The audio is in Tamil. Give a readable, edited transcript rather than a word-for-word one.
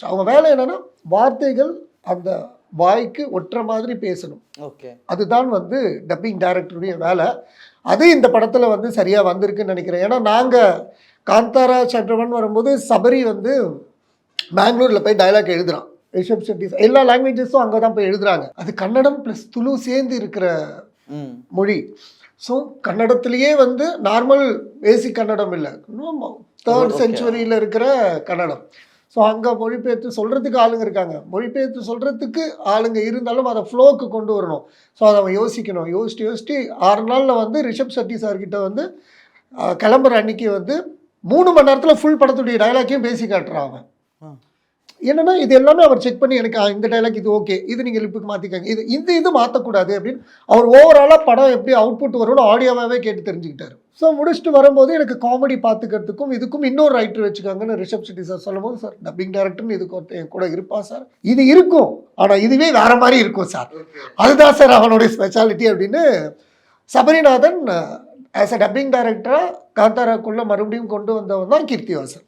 அவங்க வேலை என்னன்னா வார்த்தைகள் அந்த வாய்க்கு ஒட்டுற மாதிரி பேசணும். ஓகே. அதுதான் வந்து டப்பிங் டைரக்டருடைய வேலை. அது இந்த படத்தில் வந்து சரியாக வந்திருக்குன்னு நினைக்கிறேன். ஏன்னா நாங்கள் காந்தாரா சந்திரவன் வரும்போது சபரி வந்து பெங்களூரில் போய் டைலாக் எழுதுறான். ரிஷப் செட்டி எல்லா லாங்குவேஜஸும் அங்கே தான் போய் எழுதுறாங்க. அது கன்னடம் ப்ளஸ் துளு சேர்ந்து இருக்கிற மொழி. ஸோ கன்னடத்திலேயே வந்து நார்மல் பேசிக் கன்னடம் இல்லை, இன்னும் 3rd செஞ்சுரியில் இருக்கிற கன்னடம். ஸோ அங்கே மொழிபெயர்த்து சொல்கிறதுக்கு ஆளுங்க இருக்காங்க. மொழிபெயர்த்து சொல்கிறதுக்கு ஆளுங்க இருந்தாலும் அதை ஃப்ளோக்கு கொண்டு வரணும். ஸோ அதை அவன் யோசிக்கணும். யோசிச்சு 6 நாளில் வந்து ரிஷப் செட்டி சார்கிட்ட வந்து கிளம்புற அன்னைக்கு வந்து 3 மணி நேரத்தில் ஃபுல் படத்துடைய டைலாக்கையும் பேசி காட்டுறான் அவன். என்னன்னா இது எல்லாமே அவர் செக் பண்ணி எனக்கு இந்த டைலாக் இது ஓகே, இது நீங்கள் லிப்புக்கு மாற்றிக்காங்க, இது மாற்றக்கூடாது அப்படின்னு அவர் ஓவராலாக படம் எப்படி அவுட்புட் வரும்னு ஆடியோவாகவே கேட்டு தெரிஞ்சுக்கிட்டாரு. ஸோ முடிச்சுட்டு வரும்போது எனக்கு காமெடி பார்த்துக்கிறதுக்கும் இதுக்கும் இன்னொரு ரைட்டர் வச்சுக்காங்கன்னு ரிஷப் செட்டி சார் சொல்லும்போது, சார் டப்பிங் டைரக்டர்னு இதுக்கு ஒருத்தர் என் கூட இருப்பா சார், இது இருக்கும் ஆனால் இதுவே வேற மாதிரி இருக்கும் சார், அதுதான் சார் அவனுடைய ஸ்பெஷாலிட்டி அப்படின்னு சபரிநாதன் ஆஸ் அ டப்பிங் டைரக்டராக காந்தாராக்குள்ளே மறுபடியும் கொண்டு வந்தவன் தான் கீர்த்திவாசன்.